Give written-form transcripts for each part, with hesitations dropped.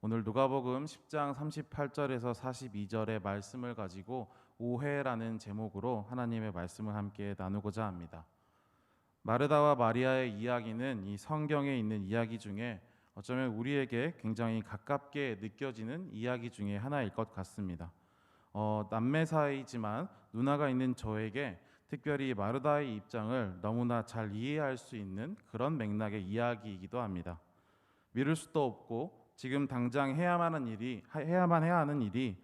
오늘 누가복음 10장 38절에서 42절의 말씀을 가지고 오해라는 제목으로 하나님의 말씀을 함께 나누고자 합니다. 마르다와 마리아의 이야기는 이 성경에 있는 이야기 중에 어쩌면 우리에게 굉장히 가깝게 느껴지는 이야기 중에 하나일 것 같습니다. 남매 사이지만 누나가 있는 저에게 특별히 마르다의 입장을 너무나 잘 이해할 수 있는 그런 맥락의 이야기이기도 합니다. 미룰 수도 없고 지금 당장 해야만 해야 하는 일이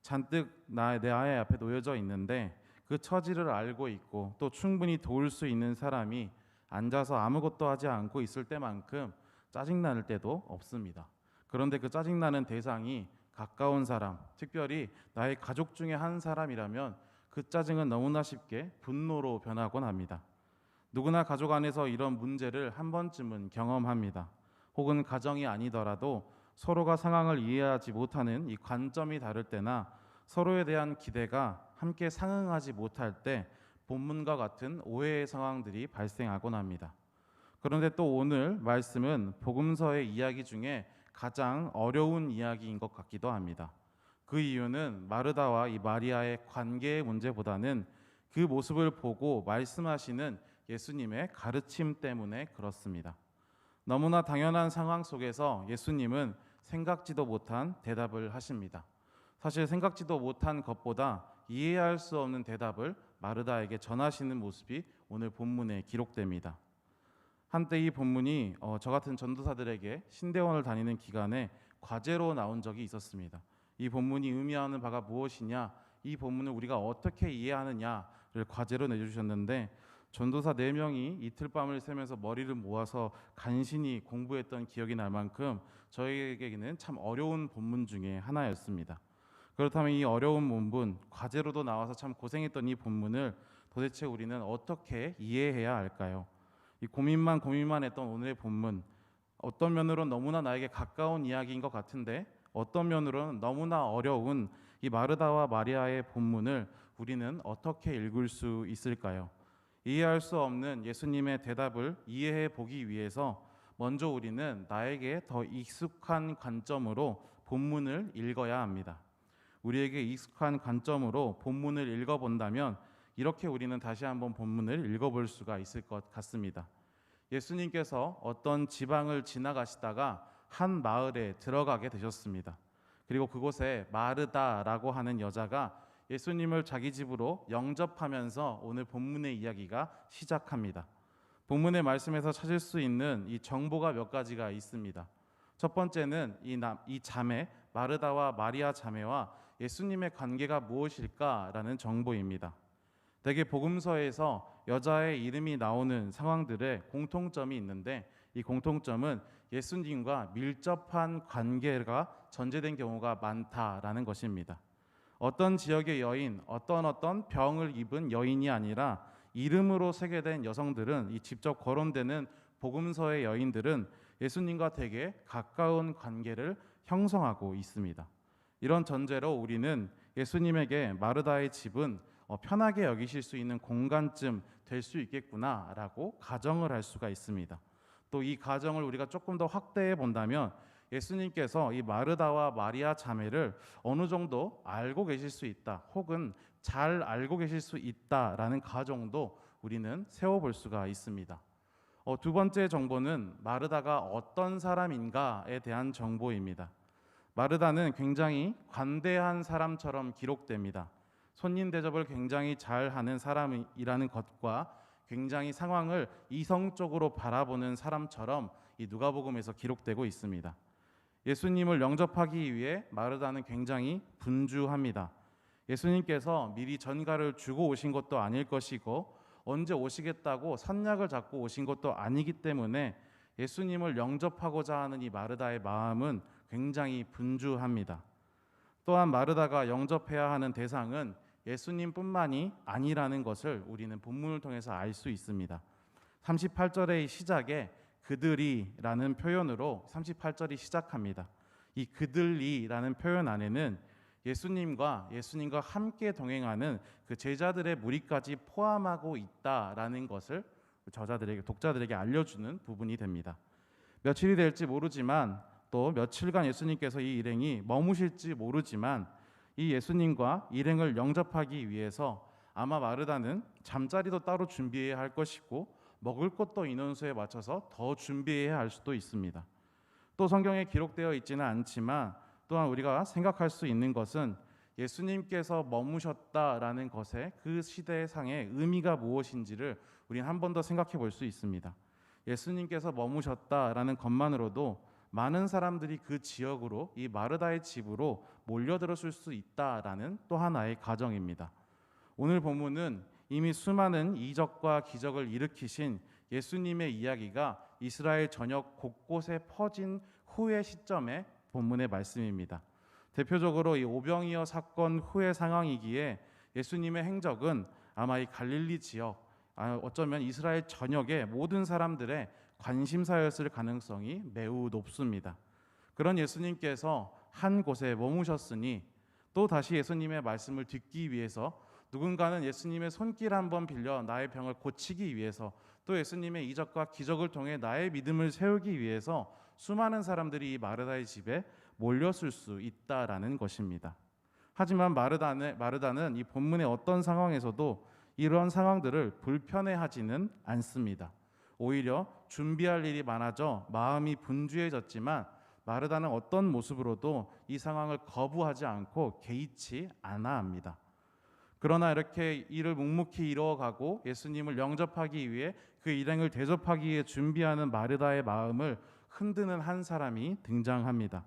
잔뜩 내 아이 앞에 놓여져 있는데 그 처지를 알고 있고 또 충분히 도울 수 있는 사람이 앉아서 아무것도 하지 않고 있을 때만큼 짜증날 때도 없습니다. 그런데 그 짜증나는 대상이 가까운 사람, 특별히 나의 가족 중에 한 사람이라면 그 짜증은 너무나 쉽게 분노로 변하곤 합니다. 누구나 가족 안에서 이런 문제를 한 번쯤은 경험합니다. 혹은 가정이 아니더라도 서로가 상황을 이해하지 못하는 이 관점이 다를 때나 서로에 대한 기대가 함께 상응하지 못할 때 본문과 같은 오해의 상황들이 발생하곤 합니다. 그런데 또 오늘 말씀은 복음서의 이야기 중에 가장 어려운 이야기인 것 같기도 합니다. 그 이유는 마르다와 이 마리아의 관계의 문제보다는 그 모습을 보고 말씀하시는 예수님의 가르침 때문에 그렇습니다. 너무나 당연한 상황 속에서 예수님은 생각지도 못한 대답을 하십니다. 사실 생각지도 못한 것보다 이해할 수 없는 대답을 마르다에게 전하시는 모습이 오늘 본문에 기록됩니다. 한때 이 본문이 저 같은 전도사들에게 신대원을 다니는 기간에 과제로 나온 적이 있었습니다. 이 본문이 의미하는 바가 무엇이냐, 이 본문을 우리가 어떻게 이해하느냐를 과제로 내주셨는데 전도사 4명이 이틀 밤을 새면서 머리를 모아서 간신히 공부했던 기억이 날 만큼 저에게는 참 어려운 본문 중에 하나였습니다. 그렇다면 이 어려운 본문, 과제로도 나와서 참 고생했던 이 본문을 도대체 우리는 어떻게 이해해야 할까요? 이 고민만 했던 오늘의 본문, 어떤 면으로는 너무나 나에게 가까운 이야기인 것 같은데 어떤 면으로는 너무나 어려운 이 마르다와 마리아의 본문을 우리는 어떻게 읽을 수 있을까요? 이해할 수 없는 예수님의 대답을 이해해 보기 위해서 먼저 우리는 나에게 더 익숙한 관점으로 본문을 읽어야 합니다. 우리에게 익숙한 관점으로 본문을 읽어본다면 이렇게 우리는 다시 한번 본문을 읽어볼 수가 있을 것 같습니다. 예수님께서 어떤 지방을 지나가시다가 한 마을에 들어가게 되셨습니다. 그리고 그곳에 마르다라고 하는 여자가 예수님을 자기 집으로 영접하면서 오늘 본문의 이야기가 시작합니다. 본문의 말씀에서 찾을 수 있는 이 정보가 몇 가지가 있습니다. 첫 번째는 이 자매, 마르다와 마리아 자매와 예수님의 관계가 무엇일까라는 정보입니다. 대개 복음서에서 여자의 이름이 나오는 상황들에 공통점이 있는데 이 공통점은 예수님과 밀접한 관계가 전제된 경우가 많다라는 것입니다. 어떤 지역의 여인, 어떤 병을 입은 여인이 아니라 이름으로 새겨된 여성들은 이 직접 거론되는 복음서의 여인들은 예수님과 되게 가까운 관계를 형성하고 있습니다. 이런 전제로 우리는 예수님에게 마르다의 집은 편하게 여기실 수 있는 공간쯤 될 수 있겠구나라고 가정을 할 수가 있습니다. 또 이 가정을 우리가 조금 더 확대해 본다면 예수님께서 이 마르다와 마리아 자매를 어느 정도 알고 계실 수 있다, 혹은 잘 알고 계실 수 있다라는 가정도 우리는 세워볼 수가 있습니다. 두 번째 정보는 마르다가 어떤 사람인가에 대한 정보입니다. 마르다는 굉장히 관대한 사람처럼 기록됩니다. 손님 대접을 굉장히 잘하는 사람이라는 것과 굉장히 상황을 이성적으로 바라보는 사람처럼 이 누가복음에서 기록되고 있습니다. 예수님을 영접하기 위해 마르다는 굉장히 분주합니다. 예수님께서 미리 전가를 주고 오신 것도 아닐 것이고 언제 오시겠다고 선약을 잡고 오신 것도 아니기 때문에 예수님을 영접하고자 하는 이 마르다의 마음은 굉장히 분주합니다. 또한 마르다가 영접해야 하는 대상은 예수님뿐만이 아니라는 것을 우리는 본문을 통해서 알 수 있습니다. 38절의 시작에 그들이라는 표현으로 38절이 시작합니다. 이 그들이라는 표현 안에는 예수님과 함께 동행하는 그 제자들의 무리까지 포함하고 있다라는 것을 독자들에게 알려주는 부분이 됩니다. 며칠이 될지 모르지만 또 며칠간 예수님께서 이 일행이 머무실지 모르지만 이 예수님과 일행을 영접하기 위해서 아마 마르다는 잠자리도 따로 준비해야 할 것이고 먹을 것도 인원수에 맞춰서 더 준비해야 할 수도 있습니다. 또 성경에 기록되어 있지는 않지만 또한 우리가 생각할 수 있는 것은 예수님께서 머무셨다라는 것에 그 시대상의 의미가 무엇인지를 우리는 한 번 더 생각해 볼 수 있습니다. 예수님께서 머무셨다라는 것만으로도 많은 사람들이 그 지역으로 이 마르다의 집으로 몰려들었을 수 있다라는 또 하나의 가정입니다. 오늘 본문은 이미 수많은 이적과 기적을 일으키신 예수님의 이야기가 이스라엘 전역 곳곳에 퍼진 후의 시점의 본문의 말씀입니다. 대표적으로 이 오병이어 사건 후의 상황이기에 예수님의 행적은 아마 이 갈릴리 지역, 어쩌면 이스라엘 전역의 모든 사람들의 관심사였을 가능성이 매우 높습니다. 그런 예수님께서 한 곳에 머무셨으니 또 다시 예수님의 말씀을 듣기 위해서 누군가는 예수님의 손길 한번 빌려 나의 병을 고치기 위해서 또 예수님의 이적과 기적을 통해 나의 믿음을 세우기 위해서 수많은 사람들이 이 마르다의 집에 몰렸을 수 있다라는 것입니다. 하지만 마르다는 이 본문의 어떤 상황에서도 이러한 상황들을 불편해하지는 않습니다. 오히려 준비할 일이 많아져 마음이 분주해졌지만 마르다는 어떤 모습으로도 이 상황을 거부하지 않고 개의치 않아 합니다. 그러나 이렇게 일을 묵묵히 이루어가고 예수님을 영접하기 위해 그 일행을 대접하기 위해 준비하는 마르다의 마음을 흔드는 한 사람이 등장합니다.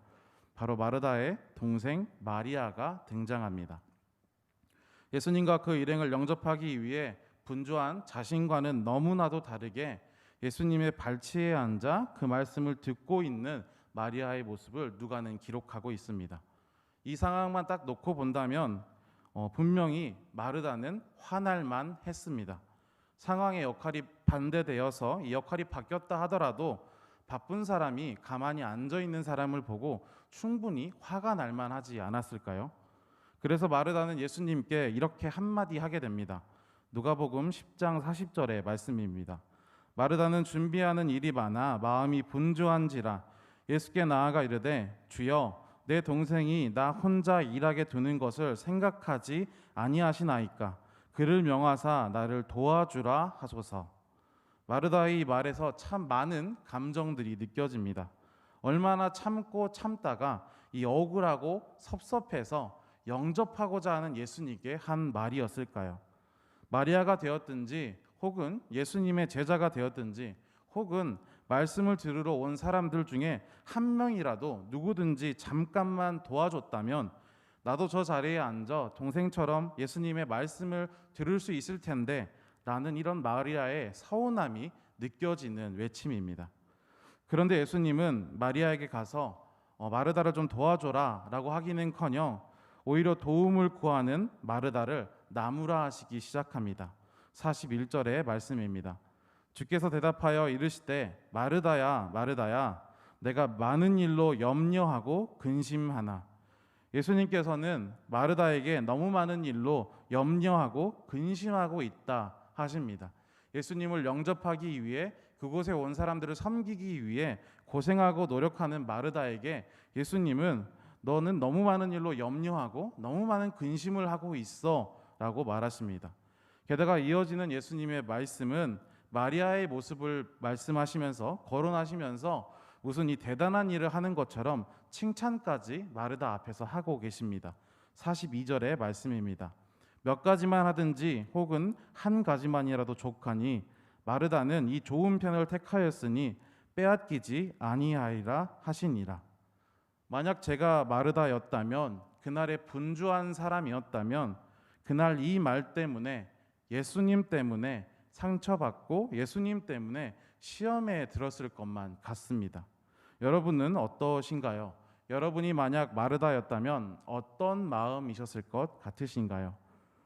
바로 마르다의 동생 마리아가 등장합니다. 예수님과 그 일행을 영접하기 위해 분주한 자신과는 너무나도 다르게 예수님의 발치에 앉아 그 말씀을 듣고 있는 마리아의 모습을 누가는 기록하고 있습니다. 이 상황만 딱 놓고 본다면 분명히 마르다는 화날만 했습니다. 상황의 역할이 반대되어서 이 역할이 바뀌었다 하더라도 바쁜 사람이 가만히 앉아있는 사람을 보고 충분히 화가 날만 하지 않았을까요? 그래서 마르다는 예수님께 이렇게 한마디 하게 됩니다. 누가복음 10장 40절의 말씀입니다. 마르다는 준비하는 일이 많아 마음이 분주한지라 예수께 나아가 이르되 주여 내 동생이 나 혼자 일하게 두는 것을 생각하지 아니하시나이까 그를 명하사 나를 도와주라 하소서. 마르다의 이 말에서 참 많은 감정들이 느껴집니다. 얼마나 참고 참다가 이 억울하고 섭섭해서 영접하고자 하는 예수님께 한 말이었을까요? 마리아가 되었든지 혹은 예수님의 제자가 되었든지 혹은 말씀을 들으러 온 사람들 중에 한 명이라도 누구든지 잠깐만 도와줬다면 나도 저 자리에 앉아 동생처럼 예수님의 말씀을 들을 수 있을 텐데 라는 이런 마리아의 서운함이 느껴지는 외침입니다. 그런데 예수님은 마리아에게 가서 마르다를 좀 도와줘라 라고 하기는커녕 오히려 도움을 구하는 마르다를 나무라 하시기 시작합니다. 41절의 말씀입니다. 주께서 대답하여 이르시되 마르다야 마르다야 내가 많은 일로 염려하고 근심하나. 예수님께서는 마르다에게 너무 많은 일로 염려하고 근심하고 있다 하십니다. 예수님을 영접하기 위해 그곳에 온 사람들을 섬기기 위해 고생하고 노력하는 마르다에게 예수님은 너는 너무 많은 일로 염려하고 너무 많은 근심을 하고 있어 라고 말하십니다. 게다가 이어지는 예수님의 말씀은 마리아의 모습을 말씀하시면서 거론하시면서 무슨 이 대단한 일을 하는 것처럼 칭찬까지 마르다 앞에서 하고 계십니다. 42절의 말씀입니다. 몇 가지만 하든지 혹은 한 가지만이라도 족하니 마르다는 이 좋은 편을 택하였으니 빼앗기지 아니하리라 하시니라. 만약 제가 마르다였다면, 그날의 분주한 사람이었다면 그날 이 말 때문에, 예수님 때문에 상처받고 예수님 때문에 시험에 들었을 것만 같습니다. 여러분은 어떠신가요? 여러분이 만약 마르다였다면 어떤 마음이셨을 것 같으신가요?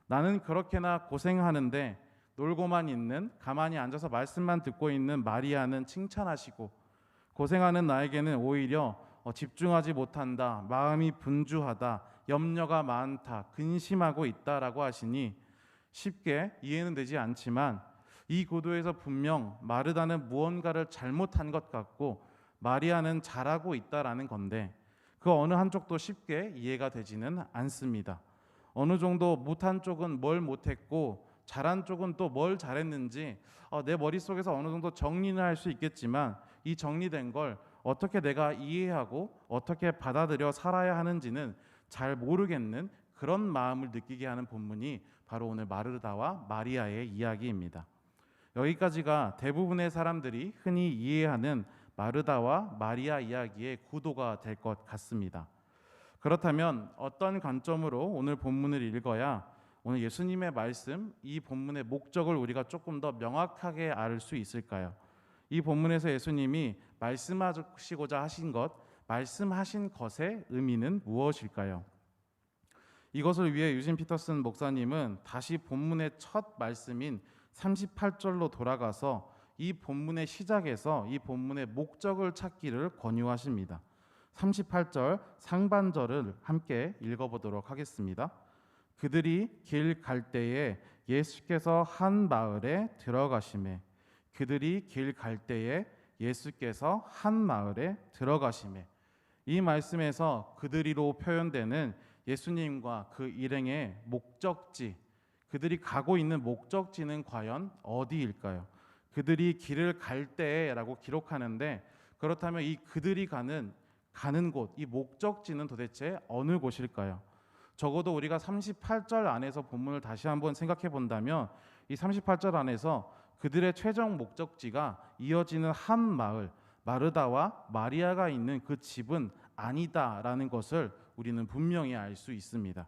나는 그렇게나 고생하는데 놀고만 있는, 가만히 앉아서 말씀만 듣고 있는 마리아는 칭찬하시고, 고생하는 나에게는 오히려 집중하지 못한다, 마음이 분주하다, 염려가 많다, 근심하고 있다라고 하시니 쉽게 이해는 되지 않지만 이 구도에서 분명 마르다는 무언가를 잘못한 것 같고 마리아는 잘하고 있다라는 건데 그 어느 한쪽도 쉽게 이해가 되지는 않습니다. 어느 정도 못한 쪽은 뭘 못했고 잘한 쪽은 또 뭘 잘했는지 내 머릿속에서 어느 정도 정리는 할 수 있겠지만 이 정리된 걸 어떻게 내가 이해하고 어떻게 받아들여 살아야 하는지는 잘 모르겠는 그런 마음을 느끼게 하는 본문이 바로 오늘 마르다와 마리아의 이야기입니다. 여기까지가 대부분의 사람들이 흔히 이해하는 마르다와 마리아 이야기의 구도가 될 것 같습니다. 그렇다면 어떤 관점으로 오늘 본문을 읽어야 오늘 예수님의 말씀, 이 본문의 목적을 우리가 조금 더 명확하게 알 수 있을까요? 이 본문에서 예수님이 말씀하시고자 하신 것, 말씀하신 것의 의미는 무엇일까요? 이것을 위해 유진 피터슨 목사님은 다시 본문의 첫 말씀인 38절로 돌아가서 이 본문의 시작에서 이 본문의 목적을 찾기를 권유하십니다. 38절 상반절을 함께 읽어보도록 하겠습니다. 그들이 길 갈 때에 예수께서 한 마을에 들어가시매 그들이 길 갈 때에 예수께서 한 마을에 들어가시매 이 말씀에서 그들이로 표현되는 예수님과 그 일행의 목적지, 그들이 가고 있는 목적지는 과연 어디일까요? 그들이 길을 갈 때라고 기록하는데 그렇다면 이 그들이 가는 곳, 이 목적지는 도대체 어느 곳일까요? 적어도 우리가 38절 안에서 본문을 다시 한번 생각해 본다면 이 38절 안에서 그들의 최종 목적지가 이어지는 한 마을, 마르다와 마리아가 있는 그 집은 아니다라는 것을 우리는 분명히 알 수 있습니다.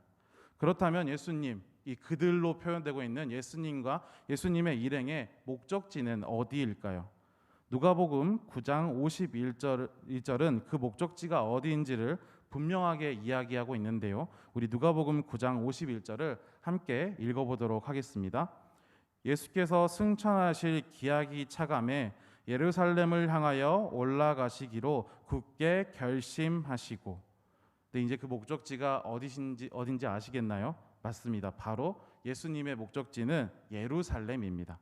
그렇다면 예수님, 이 그들로 표현되고 있는 예수님과 예수님의 일행의 목적지는 어디일까요? 누가복음 9장 51절은 그 목적지가 어디인지를 분명하게 이야기하고 있는데요. 우리 누가복음 9장 51절을 함께 읽어보도록 하겠습니다. 예수께서 승천하실 기약이 차감해 예루살렘을 향하여 올라가시기로 굳게 결심하시고. 근데 이제 그 목적지가 어딘지 아시겠나요? 맞습니다. 바로 예수님의 목적지는 예루살렘입니다.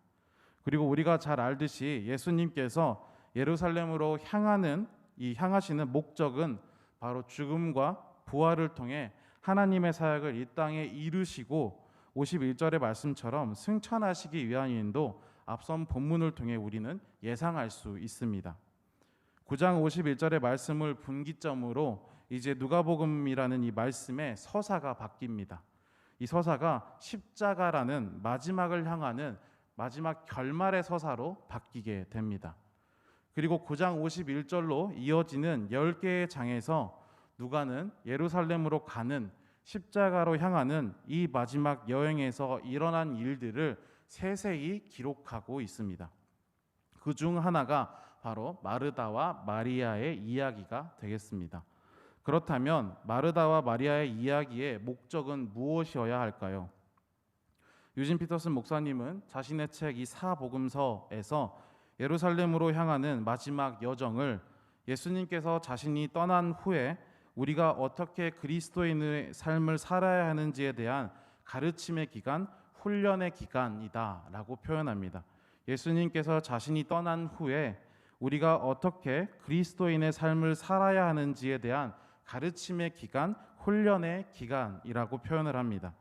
그리고 우리가 잘 알듯이 예수님께서 예루살렘으로 향하시는 목적은 바로 죽음과 부활을 통해 하나님의 사역을 이 땅에 이루시고 51절의 말씀처럼 승천하시기 위함인도 앞선 본문을 통해 우리는 예상할 수 있습니다. 9장 51절의 말씀을 분기점으로 이제 누가복음이라는 이 말씀의 서사가 바뀝니다. 이 서사가 십자가라는 마지막을 향하는 마지막 결말의 서사로 바뀌게 됩니다. 그리고 9장 51절로 이어지는 10개의 장에서 누가는 예루살렘으로 가는 십자가로 향하는 이 마지막 여행에서 일어난 일들을 세세히 기록하고 있습니다. 그 중 하나가 바로 마르다와 마리아의 이야기가 되겠습니다. 그렇다면 마르다와 마리아의 이야기의 목적은 무엇이어야 할까요? 유진 피터슨 목사님은 자신의 책 이 사복음서에서 예루살렘으로 향하는 마지막 여정을 예수님께서 자신이 떠난 후에 우리가 어떻게 그리스도인의 삶을 살아야 하는지에 대한 가르침의 기간, 훈련의 기간이다라고 표현합니다. 예수님께서 자신이 떠난 후에 우리가 어떻게 그리스도인의 삶을 살아야 하는지에 대한 가르침의 기간, 훈련의 기간이라고 표현을 합니다.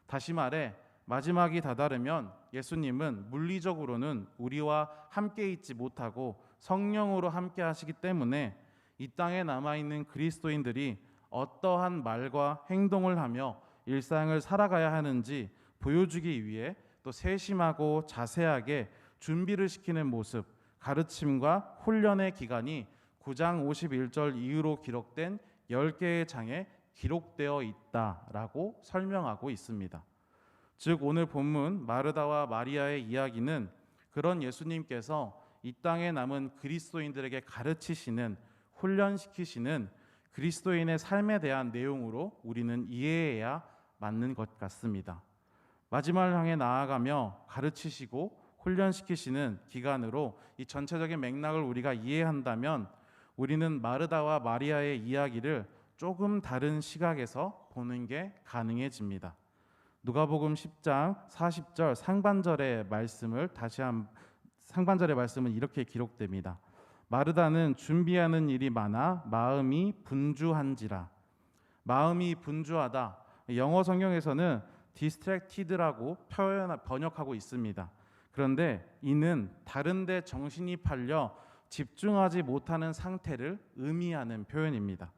다시 말해 마지막이 다다르면 예수님은 물리적으로는 우리와 함께 있지 못하고 성령으로 함께 하시기 때문에 이 땅에 남아있는 그리스도인들이 어떠한 말과 행동을 하며 일상을 살아가야 하는지 보여주기 위해 또 세심하고 자세하게 준비를 시키는 모습, 가르침과 훈련의 기간이 9장 51절 이후로 기록된 10개의 장에 기록되어 있다라고 설명하고 있습니다. 즉 오늘 본문 마르다와 마리아의 이야기는 그런 예수님께서 이 땅에 남은 그리스도인들에게 가르치시는, 훈련시키시는 그리스도인의 삶에 대한 내용으로 우리는 이해해야 맞는 것 같습니다. 마지막을 향해 나아가며 가르치시고 훈련시키시는 기간으로 이 전체적인 맥락을 우리가 이해한다면 우리는 마르다와 마리아의 이야기를 조금 다른 시각에서 보는 게 가능해집니다. 누가복음 10장 40절 상반절의 말씀은 이렇게 기록됩니다. 마르다는 준비하는 일이 많아 마음이 분주한지라. 마음이 분주하다. 영어 성경에서는 distracted라고 번역하고 있습니다. 그런데 이는 다른데 정신이 팔려 집중하지 못하는 상태를 의미하는 표현입니다.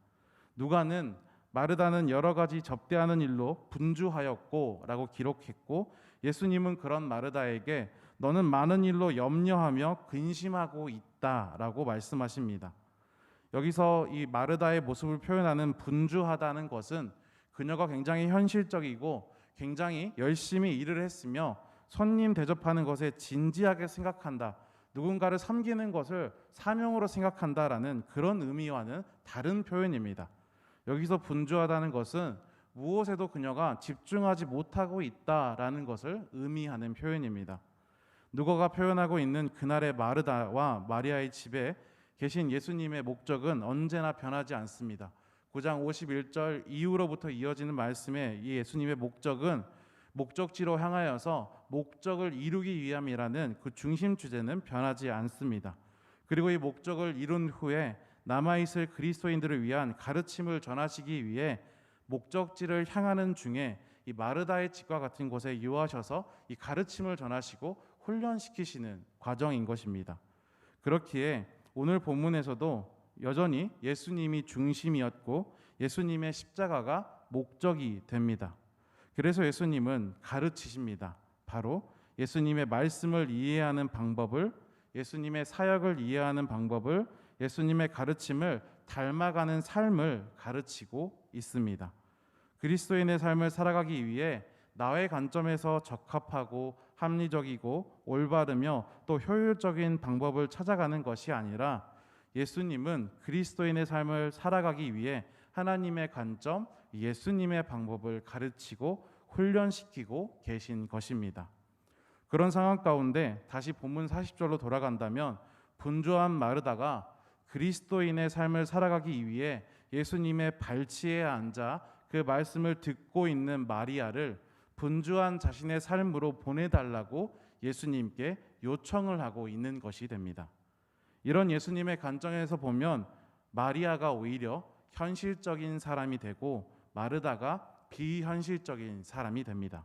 누가는 마르다는 여러 가지 접대하는 일로 분주하였고 라고 기록했고, 예수님은 그런 마르다에게 너는 많은 일로 염려하며 근심하고 있다라고 말씀하십니다. 여기서 이 마르다의 모습을 표현하는 분주하다는 것은 그녀가 굉장히 현실적이고 굉장히 열심히 일을 했으며 손님 대접하는 것에 진지하게 생각한다, 누군가를 섬기는 것을 사명으로 생각한다라는 그런 의미와는 다른 표현입니다. 여기서 분주하다는 것은 무엇에도 그녀가 집중하지 못하고 있다라는 것을 의미하는 표현입니다. 누가가 표현하고 있는 그날의 마르다와 마리아의 집에 계신 예수님의 목적은 언제나 변하지 않습니다. 9장 51절 이후로부터 이어지는 말씀에 이 예수님의 목적은 목적지로 향하여서 목적을 이루기 위함이라는 그 중심 주제는 변하지 않습니다. 그리고 이 목적을 이룬 후에 남아있을 그리스도인들을 위한 가르침을 전하시기 위해 목적지를 향하는 중에 이 마르다의 집과 같은 곳에 유하셔서 이 가르침을 전하시고 훈련시키시는 과정인 것입니다. 그렇기에 오늘 본문에서도 여전히 예수님이 중심이었고 예수님의 십자가가 목적이 됩니다. 그래서 예수님은 가르치십니다. 바로 예수님의 말씀을 이해하는 방법을, 예수님의 사역을 이해하는 방법을, 예수님의 가르침을 닮아가는 삶을 가르치고 있습니다. 그리스도인의 삶을 살아가기 위해 나의 관점에서 적합하고 합리적이고 올바르며 또 효율적인 방법을 찾아가는 것이 아니라 예수님은 그리스도인의 삶을 살아가기 위해 하나님의 관점, 예수님의 방법을 가르치고 훈련시키고 계신 것입니다. 그런 상황 가운데 다시 본문 40절로 돌아간다면 분주한 마르다가 그리스도인의 삶을 살아가기 위해 예수님의 발치에 앉아 그 말씀을 듣고 있는 마리아를 분주한 자신의 삶으로 보내달라고 예수님께 요청을 하고 있는 것이 됩니다. 이런 예수님의 관점에서 보면 마리아가 오히려 현실적인 사람이 되고 마르다가 비현실적인 사람이 됩니다.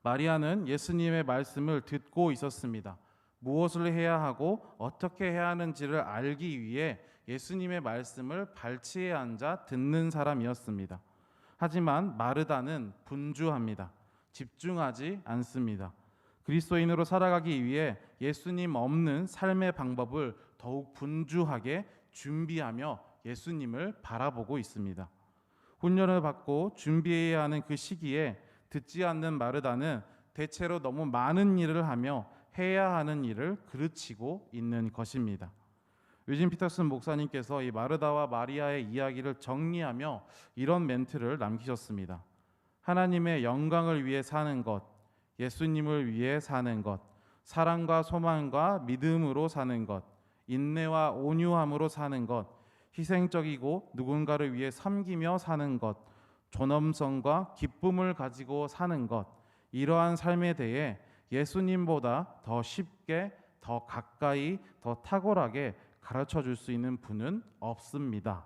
마리아는 예수님의 말씀을 듣고 있었습니다. 무엇을 해야 하고 어떻게 해야 하는지를 알기 위해 예수님의 말씀을 발치에 앉아 듣는 사람이었습니다. 하지만 마르다는 분주합니다. 집중하지 않습니다. 그리스도인으로 살아가기 위해 예수님 없는 삶의 방법을 더욱 분주하게 준비하며 예수님을 바라보고 있습니다. 훈련을 받고 준비해야 하는 그 시기에 듣지 않는 마르다는 대체로 너무 많은 일을 하며 해야 하는 일을 그르치고 있는 것입니다. 유진 피터슨 목사님께서 이 마르다와 마리아의 이야기를 정리하며 이런 멘트를 남기셨습니다. 하나님의 영광을 위해 사는 것, 예수님을 위해 사는 것, 사랑과 소망과 믿음으로 사는 것, 인내와 온유함으로 사는 것, 희생적이고 누군가를 위해 섬기며 사는 것, 존엄성과 기쁨을 가지고 사는 것, 이러한 삶에 대해 예수님보다 더 쉽게, 더 가까이, 더 탁월하게 가르쳐 줄 수 있는 분은 없습니다.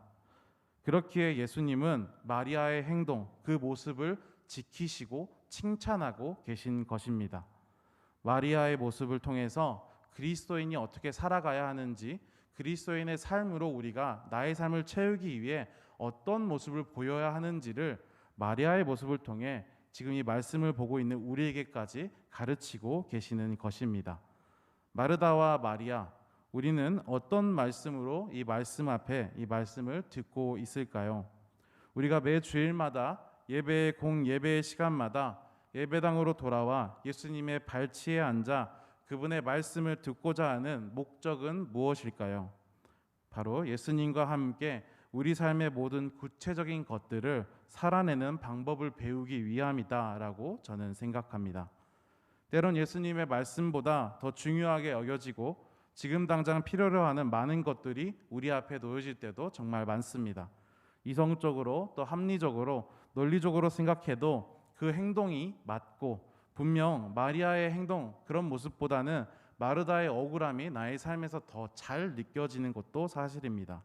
그렇기에 예수님은 마리아의 행동, 그 모습을 지키시고 칭찬하고 계신 것입니다. 마리아의 모습을 통해서 그리스도인이 어떻게 살아가야 하는지, 그리스도인의 삶으로 우리가 나의 삶을 채우기 위해 어떤 모습을 보여야 하는지를 마리아의 모습을 통해 지금 이 말씀을 보고 있는 우리에게까지 가르치고 계시는 것입니다. 마르다와 마리아, 우리는 어떤 말씀으로 이 말씀 앞에 이 말씀을 듣고 있을까요? 우리가 매 주일마다 예배의 공예배의 시간마다 예배당으로 돌아와 예수님의 발치에 앉아 그분의 말씀을 듣고자 하는 목적은 무엇일까요? 바로 예수님과 함께 우리 삶의 모든 구체적인 것들을 살아내는 방법을 배우기 위함이다라고 저는 생각합니다. 때론 예수님의 말씀보다 더 중요하게 여겨지고 지금 당장 필요로 하는 많은 것들이 우리 앞에 놓여질 때도 정말 많습니다. 이성적으로 또 합리적으로 논리적으로 생각해도 그 행동이 맞고 분명 마리아의 행동, 그런 모습보다는 마르다의 억울함이 나의 삶에서 더 잘 느껴지는 것도 사실입니다.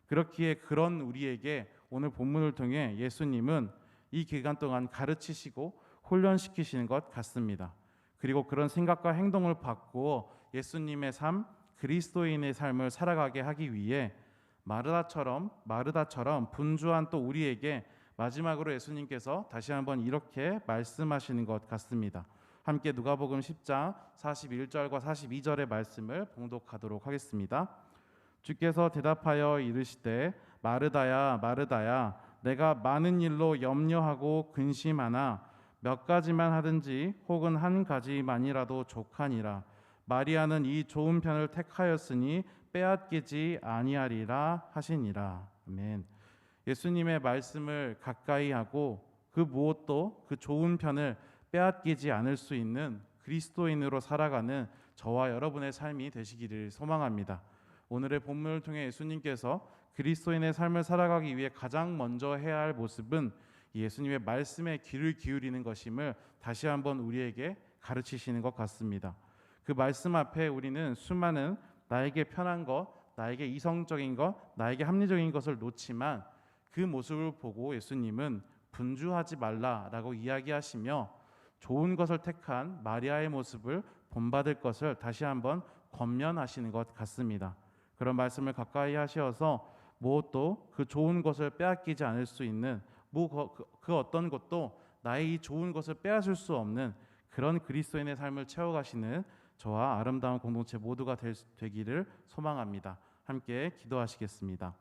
그렇기에 그런 우리에게 오늘 본문을 통해 예수님은 이 기간 동안 가르치시고 훈련시키시는 것 같습니다. 그리고 그런 생각과 행동을 바꾸어 예수님의 삶, 그리스도인의 삶을 살아가게 하기 위해 마르다처럼 분주한 또 우리에게 마지막으로 예수님께서 다시 한번 이렇게 말씀하시는 것 같습니다. 함께 누가복음 10장 41절과 42절의 말씀을 봉독하도록 하겠습니다. 주께서 대답하여 이르시되 마르다야 마르다야 내가 많은 일로 염려하고 근심하나 몇 가지만 하든지 혹은 한 가지만이라도 족하니라. 마리아는 이 좋은 편을 택하였으니 빼앗기지 아니하리라 하시니라. 아멘. 예수님의 말씀을 가까이 하고 그 무엇도 그 좋은 편을 빼앗기지 않을 수 있는 그리스도인으로 살아가는 저와 여러분의 삶이 되시기를 소망합니다. 오늘의 본문을 통해 예수님께서 그리스도인의 삶을 살아가기 위해 가장 먼저 해야 할 모습은 예수님의 말씀에 귀를 기울이는 것임을 다시 한번 우리에게 가르치시는 것 같습니다. 그 말씀 앞에 우리는 수많은 나에게 편한 것, 나에게 이성적인 것, 나에게 합리적인 것을 놓지만 그 모습을 보고 예수님은 분주하지 말라라고 이야기하시며 좋은 것을 택한 마리아의 모습을 본받을 것을 다시 한번 권면하시는 것 같습니다. 그런 말씀을 가까이 하셔서 무엇도 그 좋은 것을 빼앗기지 않을 수 있는 그 어떤 것도 나의 이 좋은 것을 빼앗을 수 없는 그런 그리스도인의 삶을 채워가시는 저와 아름다운 공동체 모두가 되기를 소망합니다. 함께 기도하시겠습니다.